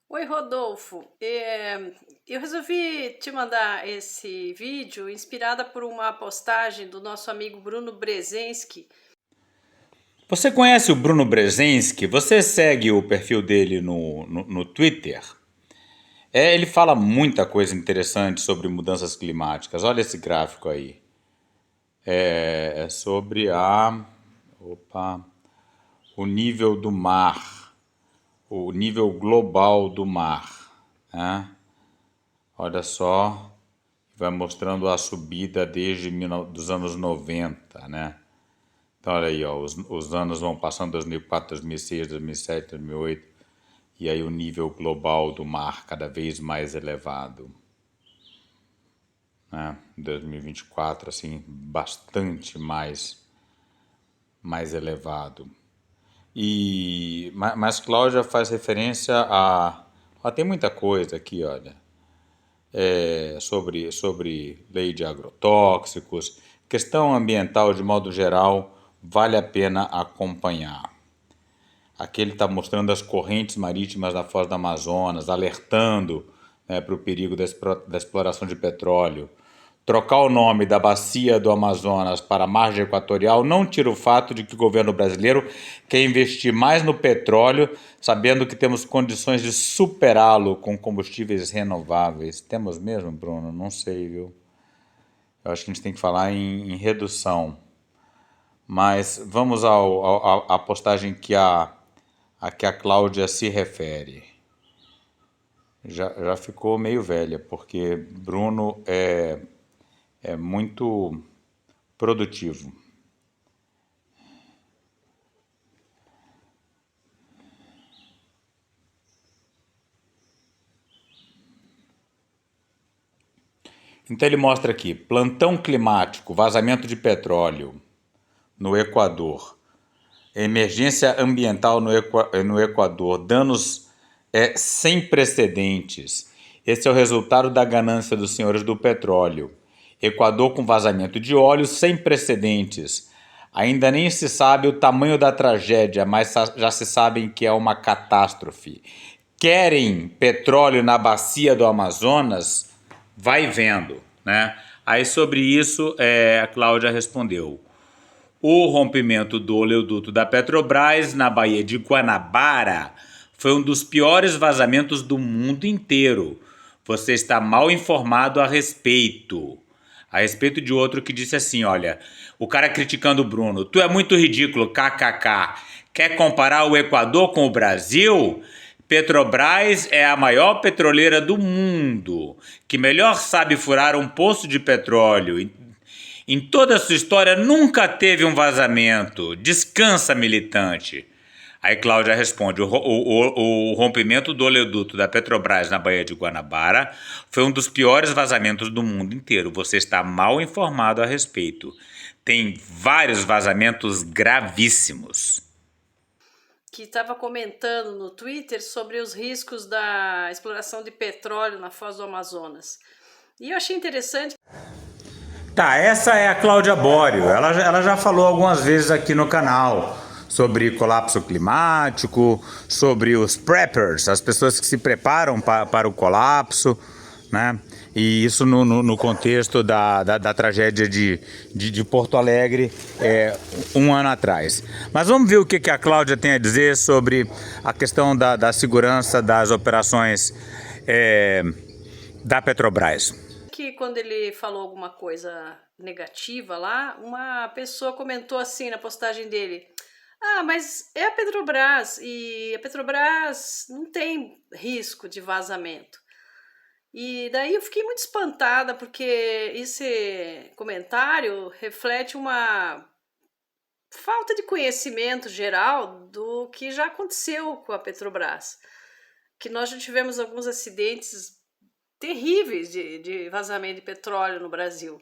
Oi, Rodolfo. Eu resolvi te mandar esse vídeo inspirada por uma postagem do nosso amigo Bruno Brzezinski. Você conhece o Bruno Brzezinski? Você segue o perfil dele no Twitter? Ele fala muita coisa interessante sobre mudanças climáticas. Olha esse gráfico aí. É sobre o nível do mar, o nível global do mar, né? Olha só, vai mostrando a subida desde dos anos 90, né? Então olha aí, ó, os anos vão passando, 2004, 2006, 2007, 2008, e aí o nível global do mar cada vez mais elevado, né? Em 2024, assim, bastante mais elevado. Mas Cláudia faz referência tem muita coisa aqui, olha, sobre lei de agrotóxicos, questão ambiental de modo geral, vale a pena acompanhar. Aqui ele está mostrando as correntes marítimas da Foz do Amazonas, alertando, né, para o perigo da exploração de petróleo. Trocar o nome da bacia do Amazonas para margem equatorial não tira o fato de que o governo brasileiro quer investir mais no petróleo, sabendo que temos condições de superá-lo com combustíveis renováveis. Temos mesmo, Bruno? Não sei, viu? Eu acho que a gente tem que falar em redução. Mas vamos à postagem que a Cláudia se refere. Já ficou meio velha, porque Bruno é muito produtivo. Então ele mostra aqui, plantão climático, vazamento de petróleo no Equador, emergência ambiental no Equador, danos sem precedentes. Esse é o resultado da ganância dos senhores do petróleo. Equador com vazamento de óleo sem precedentes. Ainda nem se sabe o tamanho da tragédia, mas já se sabem que é uma catástrofe. Querem petróleo na bacia do Amazonas? Vai vendo, né? Aí sobre isso a Cláudia respondeu. O rompimento do oleoduto da Petrobras na Baía de Guanabara foi um dos piores vazamentos do mundo inteiro. Você está mal informado a respeito de outro que disse assim, olha, o cara criticando o Bruno, tu é muito ridículo, kkk, quer comparar o Equador com o Brasil? Petrobras é a maior petroleira do mundo, que melhor sabe furar um poço de petróleo. Em toda a sua história nunca teve um vazamento, descansa, militante. Aí Cláudia responde, o rompimento do oleoduto da Petrobras na Baía de Guanabara foi um dos piores vazamentos do mundo inteiro. Você está mal informado a respeito. Tem vários vazamentos gravíssimos. Que estava comentando no Twitter sobre os riscos da exploração de petróleo na Foz do Amazonas. E eu achei interessante. Tá, essa é a Cláudia Bório. Ela já falou algumas vezes aqui no canal sobre colapso climático, sobre os preppers, as pessoas que se preparam para o colapso, né? E isso no contexto da tragédia de Porto Alegre um ano atrás. Mas vamos ver o que a Cláudia tem a dizer sobre a questão da segurança das operações da Petrobras. Que quando ele falou alguma coisa negativa lá, uma pessoa comentou assim na postagem dele: ah, mas é a Petrobras e a Petrobras não tem risco de vazamento. E daí eu fiquei muito espantada porque esse comentário reflete uma falta de conhecimento geral do que já aconteceu com a Petrobras, que nós já tivemos alguns acidentes terríveis de vazamento de petróleo no Brasil.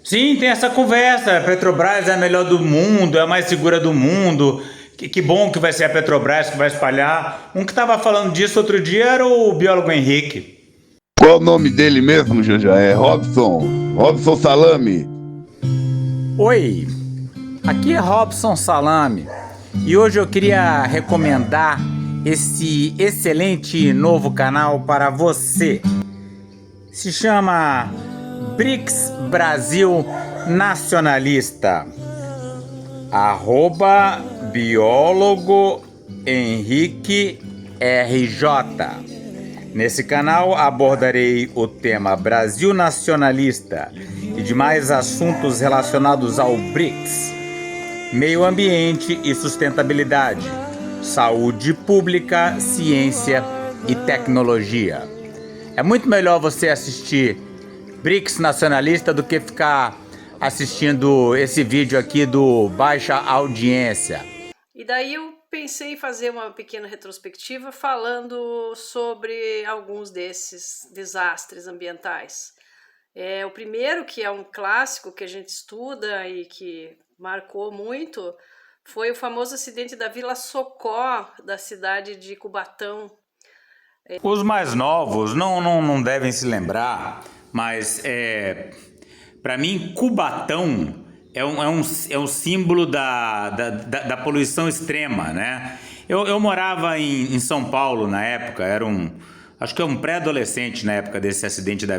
Sim, tem essa conversa, a Petrobras é a melhor do mundo, é a mais segura do mundo, que bom que vai ser a Petrobras que vai espalhar. Um que estava falando disso outro dia era o biólogo Henrique. Qual é o nome dele mesmo, Janja? É Robson Salame. Oi, aqui é Robson Salame e hoje eu queria recomendar esse excelente novo canal para você. Se chama BRICS Brasil Nacionalista. @biólogo Henrique RJ. Nesse canal abordarei o tema Brasil nacionalista e demais assuntos relacionados ao BRICS, meio ambiente e sustentabilidade, saúde pública, ciência e tecnologia. É muito melhor você assistir BRICS nacionalista do que ficar assistindo esse vídeo aqui do Baixa Audiência. E daí eu pensei em fazer uma pequena retrospectiva falando sobre alguns desses desastres ambientais. O primeiro, que é um clássico que a gente estuda e que marcou muito, foi o famoso acidente da Vila Socó, da cidade de Cubatão. Os mais novos não devem se lembrar, mas para mim, Cubatão é um símbolo da poluição extrema, né? Eu morava em São Paulo na época, acho que um pré-adolescente na época desse acidente da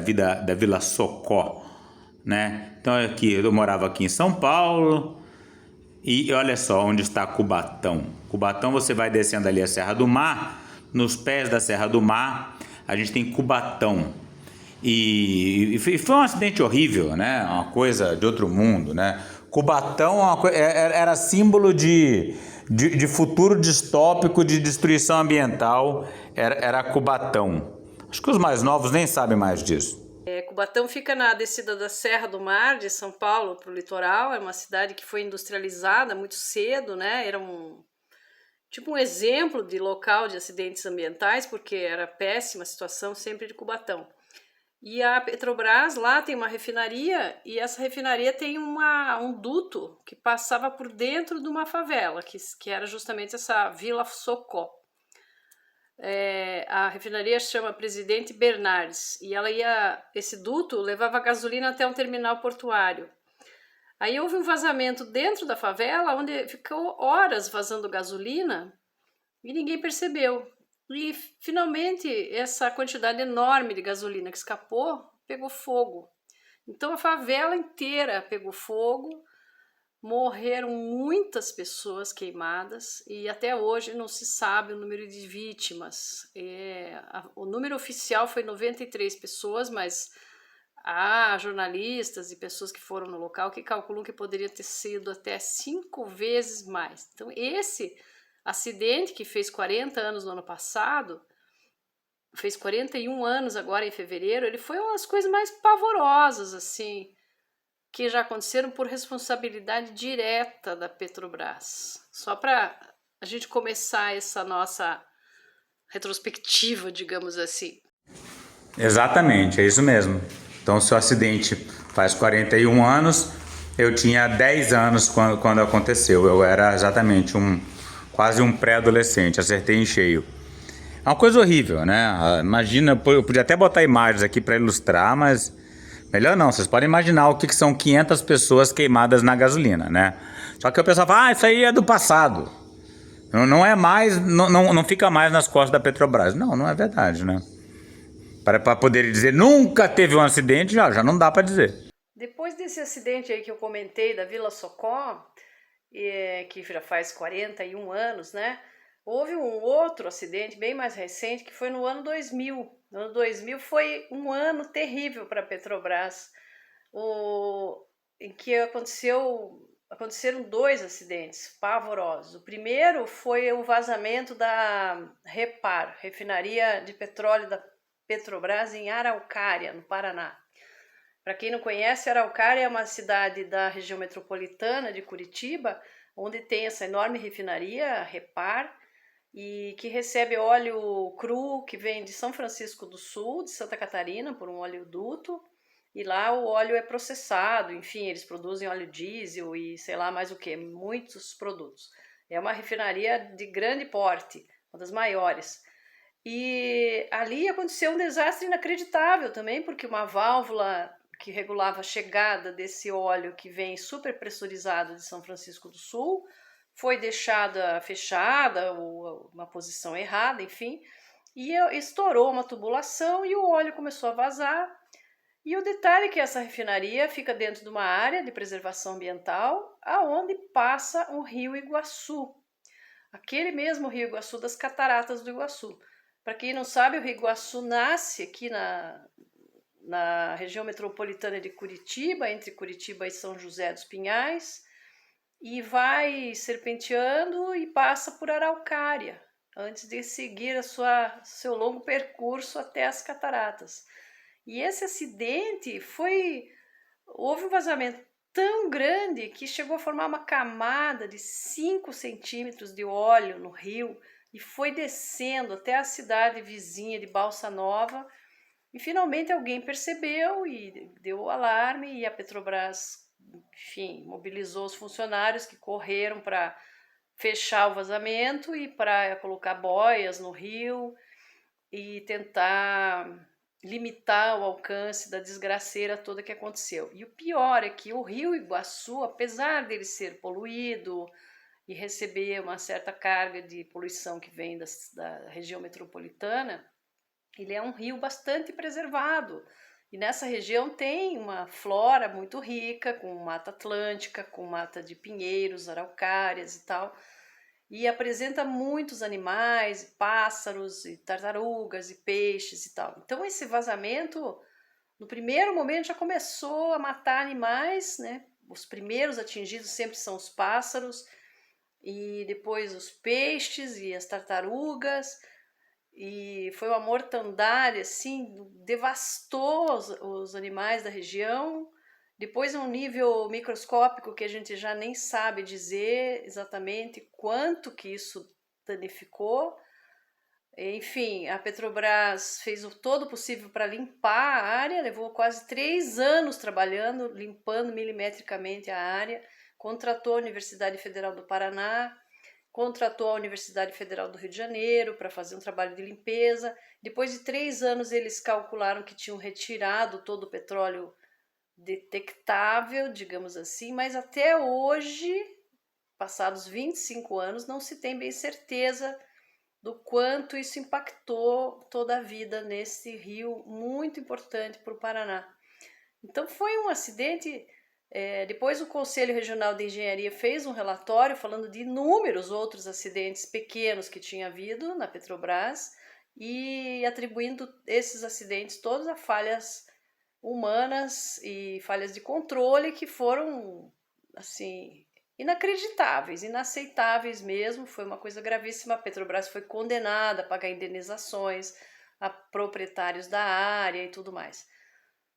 Vila Socó, né? Então eu morava aqui em São Paulo e olha só onde está Cubatão. Cubatão, você vai descendo ali a Serra do Mar, nos pés da Serra do Mar a gente tem Cubatão. E foi um acidente horrível, né? Uma coisa de outro mundo, né? Cubatão era símbolo de futuro distópico, de destruição ambiental, era Cubatão. Acho que os mais novos nem sabem mais disso. Cubatão fica na descida da Serra do Mar, de São Paulo para o litoral. É uma cidade que foi industrializada muito cedo, né? Era um exemplo de local de acidentes ambientais, porque era péssima a situação sempre de Cubatão. E a Petrobras lá tem uma refinaria, e essa refinaria tem um duto que passava por dentro de uma favela, que era justamente essa Vila Socó. A refinaria chama Presidente Bernardes, e esse duto levava gasolina até um terminal portuário. Aí houve um vazamento dentro da favela, onde ficou horas vazando gasolina e ninguém percebeu. E finalmente essa quantidade enorme de gasolina que escapou pegou fogo. Então a favela inteira pegou fogo, morreram muitas pessoas queimadas e até hoje não se sabe o número de vítimas. O número oficial foi 93 pessoas, mas há jornalistas e pessoas que foram no local que calculam que poderia ter sido até 5 vezes mais. Então esse acidente que fez 40 anos no ano passado, fez 41 anos agora em fevereiro, ele foi uma das coisas mais pavorosas assim que já aconteceram por responsabilidade direta da Petrobras. Só para a gente começar essa nossa retrospectiva, digamos assim. Exatamente, é isso mesmo. Então, se o acidente faz 41 anos, eu tinha 10 anos quando aconteceu. Eu era exatamente quase um pré-adolescente, acertei em cheio. É uma coisa horrível, né? Imagina, eu podia até botar imagens aqui para ilustrar, mas melhor não. Vocês podem imaginar o que são 500 pessoas queimadas na gasolina, né? Só que o pessoal fala, isso aí é do passado. Não é mais, não fica mais nas costas da Petrobras. Não é verdade, né? Para poder dizer nunca teve um acidente, já não dá para dizer. Depois desse acidente aí que eu comentei da Vila Socó, que já faz 41 anos, né? Houve um outro acidente bem mais recente que foi no ano 2000. No ano 2000 foi um ano terrível para a Petrobras, em que aconteceram 2 acidentes pavorosos. O primeiro foi o vazamento da Repar, refinaria de petróleo da Petrobras em Araucária, no Paraná. Para quem não conhece, Araucária é uma cidade da região metropolitana de Curitiba, onde tem essa enorme refinaria, a Repar, e que recebe óleo cru que vem de São Francisco do Sul, de Santa Catarina, por um oleoduto, e lá o óleo é processado, enfim, eles produzem óleo diesel e sei lá mais o que, muitos produtos. É uma refinaria de grande porte, uma das maiores. E ali aconteceu um desastre inacreditável também, porque uma válvula que regulava a chegada desse óleo que vem superpressurizado de São Francisco do Sul, foi deixada fechada, ou uma posição errada, enfim, e estourou uma tubulação e o óleo começou a vazar. E o detalhe é que essa refinaria fica dentro de uma área de preservação ambiental, aonde passa o Rio Iguaçu, aquele mesmo Rio Iguaçu das Cataratas do Iguaçu. Para quem não sabe, o Rio Iguaçu nasce aqui na região metropolitana de Curitiba, entre Curitiba e São José dos Pinhais, e vai serpenteando e passa por Araucária, antes de seguir seu longo percurso até as cataratas. E esse acidente houve um vazamento tão grande que chegou a formar uma camada de 5 centímetros de óleo no rio e foi descendo até a cidade vizinha de Balsa Nova. E finalmente alguém percebeu e deu o alarme e a Petrobras, enfim, mobilizou os funcionários que correram para fechar o vazamento e para colocar boias no rio e tentar limitar o alcance da desgraceira toda que aconteceu. E o pior é que o Rio Iguaçu, apesar dele ser poluído e receber uma certa carga de poluição que vem da região metropolitana, ele é um rio bastante preservado. E nessa região tem uma flora muito rica, com mata atlântica, com mata de pinheiros, araucárias e tal. E apresenta muitos animais, pássaros, e tartarugas e peixes e tal. Então esse vazamento, no primeiro momento, já começou a matar animais, né? Os primeiros atingidos sempre são os pássaros, e depois os peixes e as tartarugas, e foi uma mortandade, assim, devastou os animais da região. Depois, um nível microscópico que a gente já nem sabe dizer exatamente quanto que isso danificou. Enfim, a Petrobras fez todo o possível para limpar a área, levou quase 3 anos trabalhando, limpando milimetricamente a área, contratou a Universidade Federal do Paraná, contratou a Universidade Federal do Rio de Janeiro para fazer um trabalho de limpeza. Depois de 3 anos, eles calcularam que tinham retirado todo o petróleo detectável, digamos assim, mas até hoje, passados 25 anos, não se tem bem certeza do quanto isso impactou toda a vida nesse rio muito importante para o Paraná. Então foi um acidente. Depois o Conselho Regional de Engenharia fez um relatório falando de inúmeros outros acidentes pequenos que tinha havido na Petrobras e atribuindo esses acidentes todos a falhas humanas e falhas de controle que foram, assim, inacreditáveis, inaceitáveis mesmo. Foi uma coisa gravíssima. A Petrobras foi condenada a pagar indenizações a proprietários da área e tudo mais.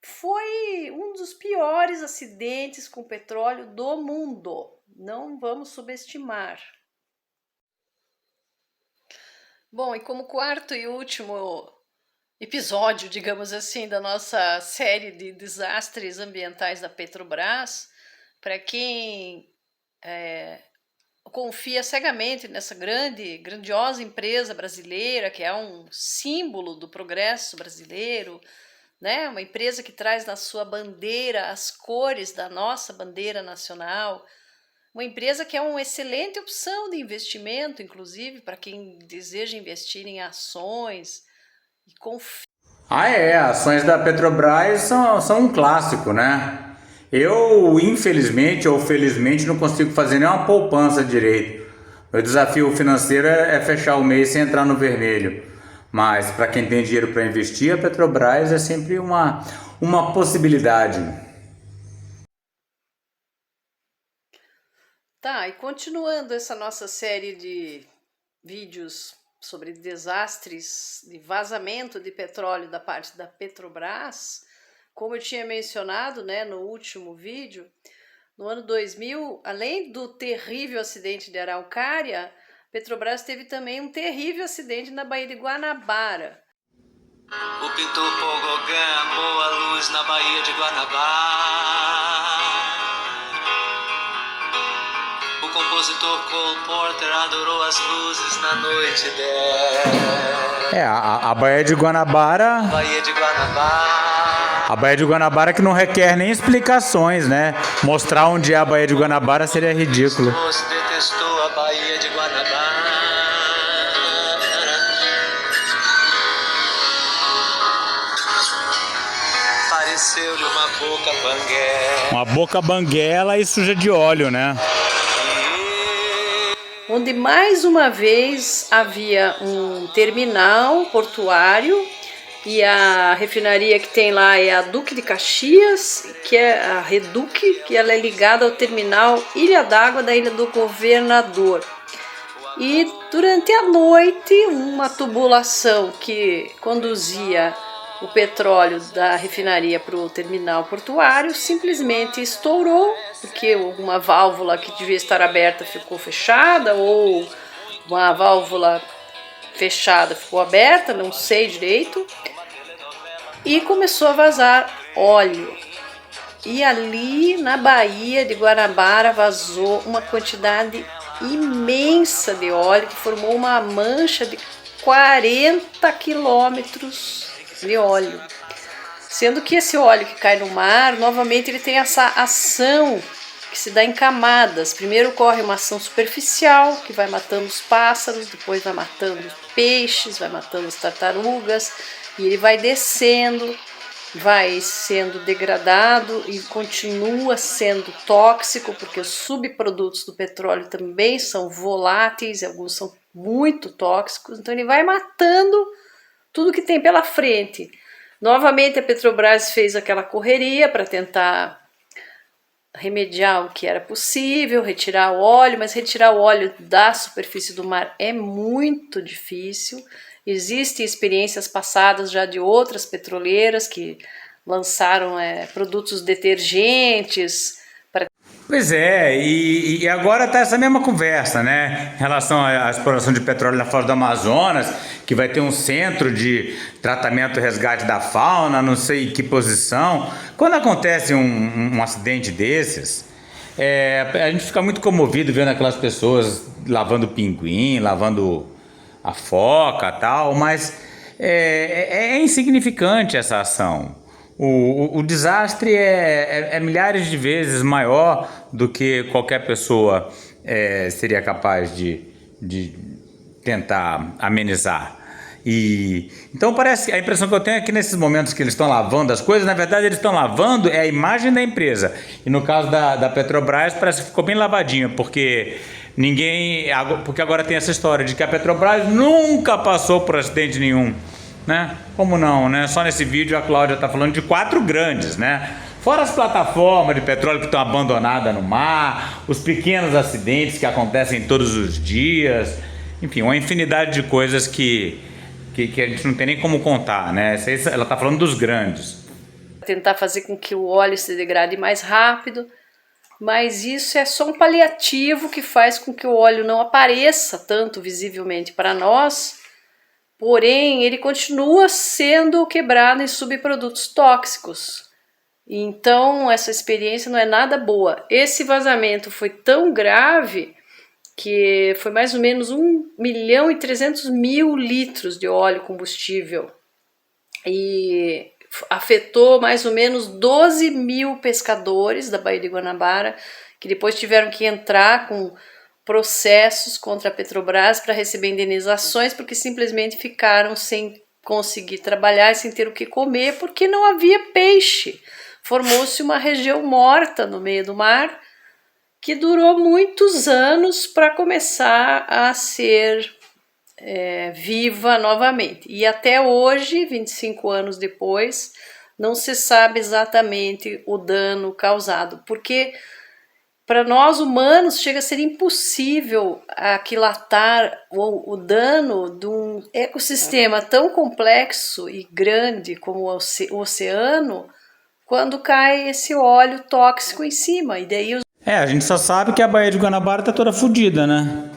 Foi um dos piores acidentes com petróleo do mundo. Não vamos subestimar. Bom, e como quarto e último episódio, digamos assim, da nossa série de desastres ambientais da Petrobras, para quem confia cegamente nessa grandiosa empresa brasileira, que é um símbolo do progresso brasileiro, né? Uma empresa que traz na sua bandeira as cores da nossa bandeira nacional, uma empresa que é uma excelente opção de investimento, inclusive para quem deseja investir em ações e confia. Ações da Petrobras são um clássico, né? Eu, infelizmente ou felizmente, não consigo fazer nenhuma poupança direito. Meu desafio financeiro é fechar o mês sem entrar no vermelho. Mas para quem tem dinheiro para investir, a Petrobras é sempre uma possibilidade. Tá, e continuando essa nossa série de vídeos sobre desastres de vazamento de petróleo da parte da Petrobras, como eu tinha mencionado, né, no último vídeo, no ano 2000, além do terrível acidente de Araucária, Petrobras teve também um terrível acidente na Baía de Guanabara. O pintor Paul Gauguin amou a luz na Baía de Guanabara. O compositor Cole Porter adorou as luzes na noite dela. A Baía de Guanabara. Baía de Guanabara. A Baía de Guanabara que não requer nem explicações, né? Mostrar onde é a Baía de Guanabara seria ridículo. Você detestou a Baía de Guanabara. Pareceu-lhe uma boca banguela. Uma boca banguela e suja de óleo, né? Onde mais uma vez havia um terminal portuário e a refinaria que tem lá é a Duque de Caxias, que é a Reduc, que ela é ligada ao terminal Ilha d'Água da Ilha do Governador. E durante a noite, uma tubulação que conduzia o petróleo da refinaria para o terminal portuário simplesmente estourou, porque uma válvula que devia estar aberta ficou fechada, ou uma válvula fechada ficou aberta, não sei direito, e começou a vazar óleo. E ali na Baía de Guanabara vazou uma quantidade imensa de óleo que formou uma mancha de 40 quilômetros de óleo, sendo que esse óleo que cai no mar, novamente ele tem essa ação que se dá em camadas. Primeiro ocorre uma ação superficial, que vai matando os pássaros, depois vai matando os peixes, vai matando as tartarugas, e ele vai descendo, vai sendo degradado e continua sendo tóxico, porque os subprodutos do petróleo também são voláteis, alguns são muito tóxicos, então ele vai matando tudo que tem pela frente. Novamente a Petrobras fez aquela correria para tentar remediar o que era possível, retirar o óleo, mas retirar o óleo da superfície do mar é muito difícil. Existem experiências passadas já de outras petroleiras que lançaram produtos detergentes. Pois é, e agora está essa mesma conversa, né? Em relação à exploração de petróleo na foz do Amazonas, que vai ter um centro de tratamento e resgate da fauna, não sei em que posição. Quando acontece um acidente desses, a gente fica muito comovido vendo aquelas pessoas lavando pinguim, lavando a foca e tal, mas é insignificante essa ação. O desastre é milhares de vezes maior do que qualquer pessoa seria capaz de tentar amenizar. Então parece que a impressão que eu tenho é que nesses momentos que eles estão lavando as coisas, na verdade eles estão lavando a imagem da empresa. E no caso da Petrobras parece que ficou bem lavadinho, porque agora tem essa história de que a Petrobras nunca passou por acidente nenhum. Né? Como não, né? Só nesse vídeo a Cláudia está falando de 4 grandes, né? Fora as plataformas de petróleo que estão abandonadas no mar, os pequenos acidentes que acontecem todos os dias, enfim, uma infinidade de coisas que a gente não tem nem como contar, né? Ela está falando dos grandes. Tentar fazer com que o óleo se degrade mais rápido, mas isso é só um paliativo que faz com que o óleo não apareça tanto visivelmente para nós. Porém, ele continua sendo quebrado em subprodutos tóxicos. Então, essa experiência não é nada boa. Esse vazamento foi tão grave que foi mais ou menos 1.300.000 litros de óleo combustível. E afetou mais ou menos 12 mil pescadores da Baía de Guanabara, que depois tiveram que entrar com processos contra a Petrobras para receber indenizações, porque simplesmente ficaram sem conseguir trabalhar e sem ter o que comer, porque não havia peixe. Formou-se uma região morta no meio do mar, que durou muitos anos para começar a ser viva novamente. E até hoje, 25 anos depois, não se sabe exatamente o dano causado, porque para nós humanos chega a ser impossível aquilatar o dano de um ecossistema tão complexo e grande como o oceano quando cai esse óleo tóxico em cima. E daí a gente só sabe que a Baía de Guanabara tá toda fodida, né?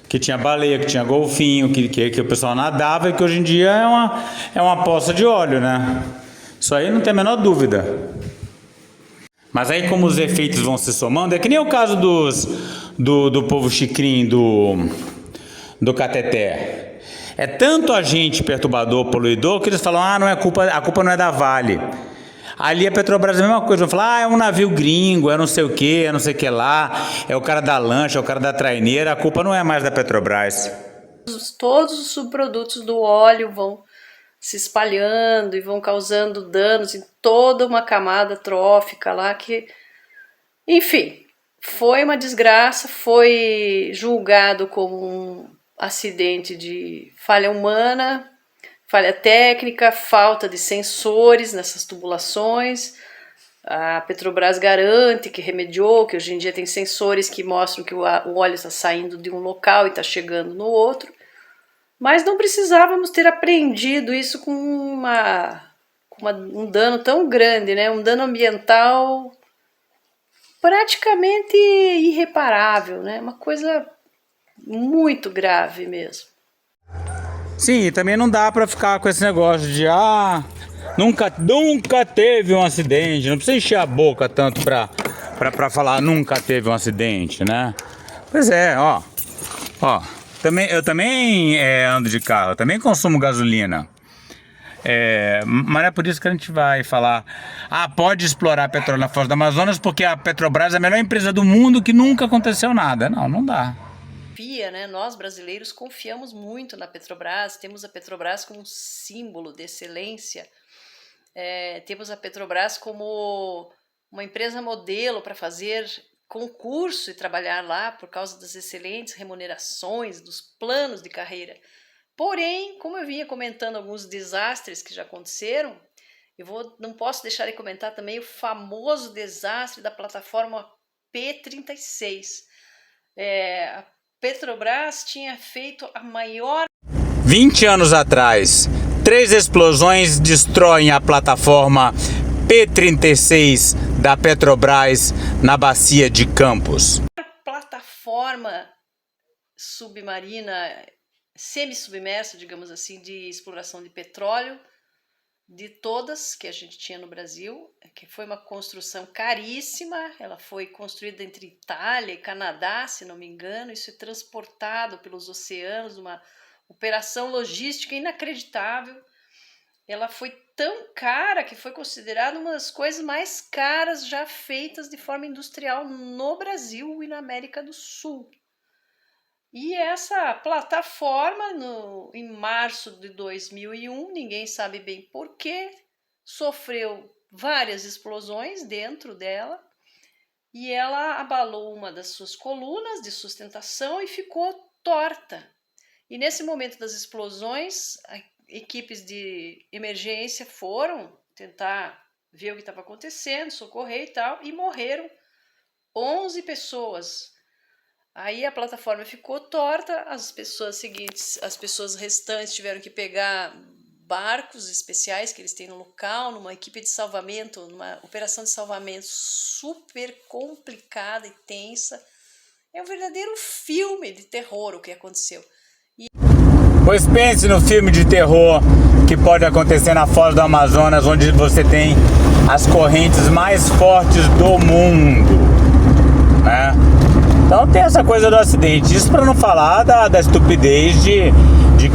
Que tinha baleia, que tinha golfinho, que o pessoal nadava e que hoje em dia é uma poça de óleo, né? Isso aí não tem a menor dúvida. Mas aí como os efeitos vão se somando, é que nem o caso do povo chicrim, do Cateté. É tanto agente perturbador, poluidor, que eles falam, não é culpa, a culpa não é da Vale. Ali a Petrobras é a mesma coisa, vai falar, é um navio gringo, é não sei o que, é não sei o que lá, é o cara da lancha, é o cara da traineira, a culpa não é mais da Petrobras. Todos os subprodutos do óleo vão se espalhando e vão causando danos em toda uma camada trófica lá que, enfim, foi uma desgraça, foi julgado como um acidente de falha humana, falha técnica, falta de sensores nessas tubulações. A Petrobras garante que remediou, que hoje em dia tem sensores que mostram que o óleo está saindo de um local e está chegando no outro. Mas não precisávamos ter aprendido isso com um dano tão grande, né? Um dano ambiental praticamente irreparável, né? Uma coisa muito grave mesmo. Sim, também não dá pra ficar com esse negócio de nunca teve um acidente, não precisa encher a boca tanto pra falar nunca teve um acidente, né? Pois é, ó, eu também ando de carro, eu também consumo gasolina. Mas não é por isso que a gente vai falar pode explorar petróleo na Foz do Amazonas porque a Petrobras é a melhor empresa do mundo que nunca aconteceu nada. Não dá. Né? Nós brasileiros confiamos muito na Petrobras, temos a Petrobras como um símbolo de excelência, temos a Petrobras como uma empresa modelo para fazer concurso e trabalhar lá por causa das excelentes remunerações, dos planos de carreira. Porém, como eu vinha comentando alguns desastres que já aconteceram, não posso deixar de comentar também o famoso desastre da plataforma P-36. A Petrobras tinha feito a maior... 20 anos atrás, 3 explosões destroem a plataforma P-36 da Petrobras na bacia de Campos. Plataforma submarina, semi-submersa, digamos assim, de exploração de petróleo, de todas que a gente tinha no Brasil, que foi uma construção caríssima, ela foi construída entre Itália e Canadá, se não me engano, isso é transportado pelos oceanos, uma operação logística inacreditável. Ela foi tão cara que foi considerada uma das coisas mais caras já feitas de forma industrial no Brasil e na América do Sul. E essa plataforma, em março de 2001, ninguém sabe bem porquê, sofreu várias explosões dentro dela e ela abalou uma das suas colunas de sustentação e ficou torta. E nesse momento das explosões, equipes de emergência foram tentar ver o que estava acontecendo, socorrer e tal, e morreram 11 pessoas. Aí a plataforma ficou torta, as pessoas restantes tiveram que pegar barcos especiais que eles têm no local, numa equipe de salvamento, numa operação de salvamento super complicada e tensa. É um verdadeiro filme de terror o que aconteceu. Pois pense no filme de terror que pode acontecer na Foz do Amazonas, onde você tem as correntes mais fortes do mundo, né? Então tem essa coisa do acidente, isso para não falar da estupidez de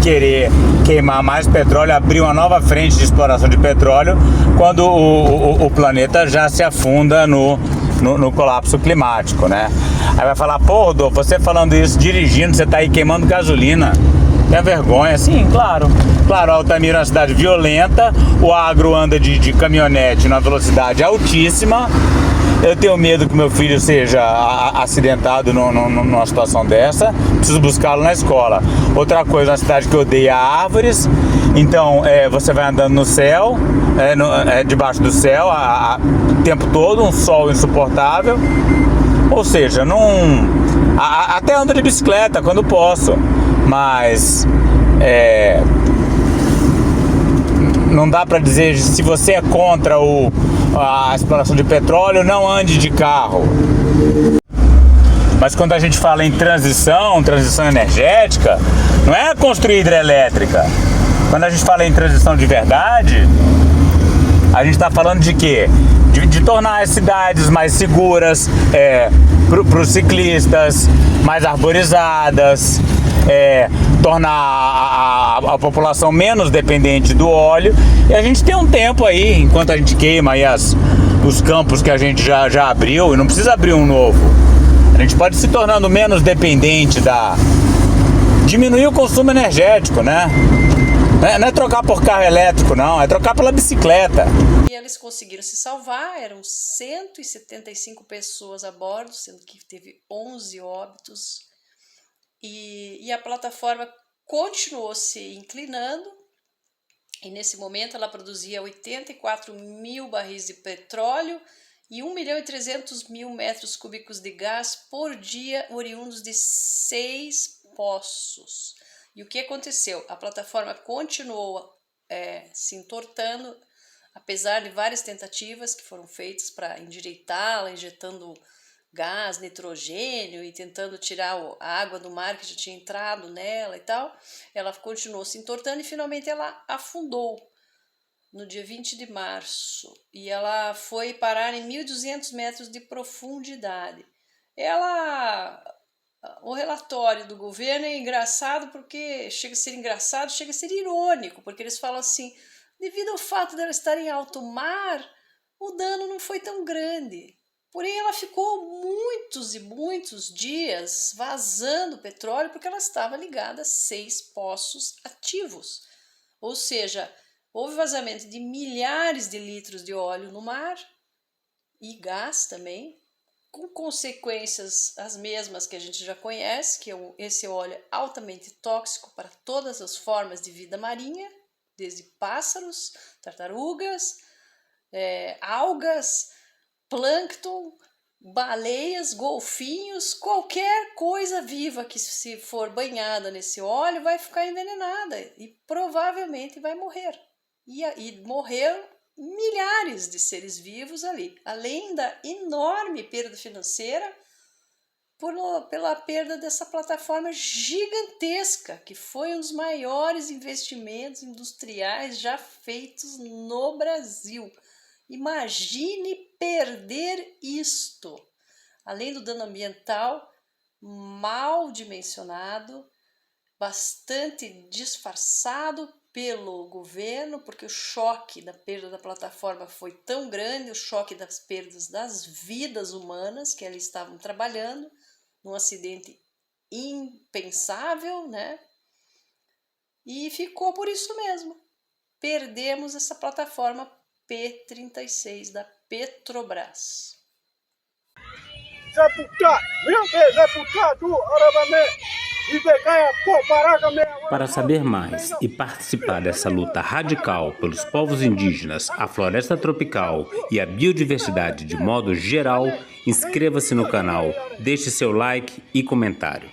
querer queimar mais petróleo, abrir uma nova frente de exploração de petróleo, quando o planeta já se afunda no colapso climático, né? Aí vai falar, pô, Rodolfo, você falando isso, dirigindo, você tá aí queimando gasolina. Tem vergonha? Sim, claro. Claro, Altamira é uma cidade violenta, o agro anda de caminhonete na velocidade altíssima. Eu tenho medo que meu filho seja acidentado numa situação dessa, preciso buscá-lo na escola. Outra coisa, uma cidade que odeia árvores, então você vai andando no céu, debaixo do céu, o tempo todo, um sol insuportável. Ou seja, até ando de bicicleta quando posso, mas não dá para dizer se você é contra a exploração de petróleo, não ande de carro. Mas quando a gente fala em transição energética, não é construir hidrelétrica. Quando a gente fala em transição de verdade, a gente está falando de quê? de tornar as cidades mais seguras para os ciclistas, mais arborizadas, tornar a população menos dependente do óleo. E a gente tem um tempo aí, enquanto a gente queima aí os campos que a gente já abriu, e não precisa abrir um novo. A gente pode ir se tornando menos dependente diminuir o consumo energético, né? Não é trocar por carro elétrico, não, é trocar pela bicicleta. E eles conseguiram se salvar, eram 175 pessoas a bordo, sendo que teve 11 óbitos. E a plataforma continuou se inclinando, e nesse momento ela produzia 84 mil barris de petróleo e 1.300.000 metros cúbicos de gás por dia, oriundos de 6 poços. E o que aconteceu? A plataforma continuou se entortando, apesar de várias tentativas que foram feitas para endireitá-la, injetando gás, nitrogênio e tentando tirar a água do mar que já tinha entrado nela e tal. Ela continuou se entortando e finalmente ela afundou no dia 20 de março. E ela foi parar em 1.200 metros de profundidade. O relatório do governo é engraçado porque chega a ser engraçado, chega a ser irônico, porque eles falam assim, devido ao fato dela estar em alto mar, o dano não foi tão grande. Porém, ela ficou muitos e muitos dias vazando petróleo porque ela estava ligada a 6 poços ativos. Ou seja, houve vazamento de milhares de litros de óleo no mar e gás também, com consequências as mesmas que a gente já conhece, que esse óleo é altamente tóxico para todas as formas de vida marinha, desde pássaros, tartarugas, algas, plâncton, baleias, golfinhos, qualquer coisa viva que se for banhada nesse óleo vai ficar envenenada e provavelmente vai morrer. E morreram milhares de seres vivos ali, além da enorme perda financeira pela perda dessa plataforma gigantesca, que foi um dos maiores investimentos industriais já feitos no Brasil. Imagine perder isto, além do dano ambiental mal dimensionado, bastante disfarçado pelo governo, porque o choque da perda da plataforma foi tão grande, o choque das perdas das vidas humanas que ali estavam trabalhando, num acidente impensável, né? E ficou por isso mesmo. Perdemos essa plataforma P36 da Petrobras. Para saber mais e participar dessa luta radical pelos povos indígenas, a floresta tropical e a biodiversidade de modo geral, inscreva-se no canal, deixe seu like e comentário.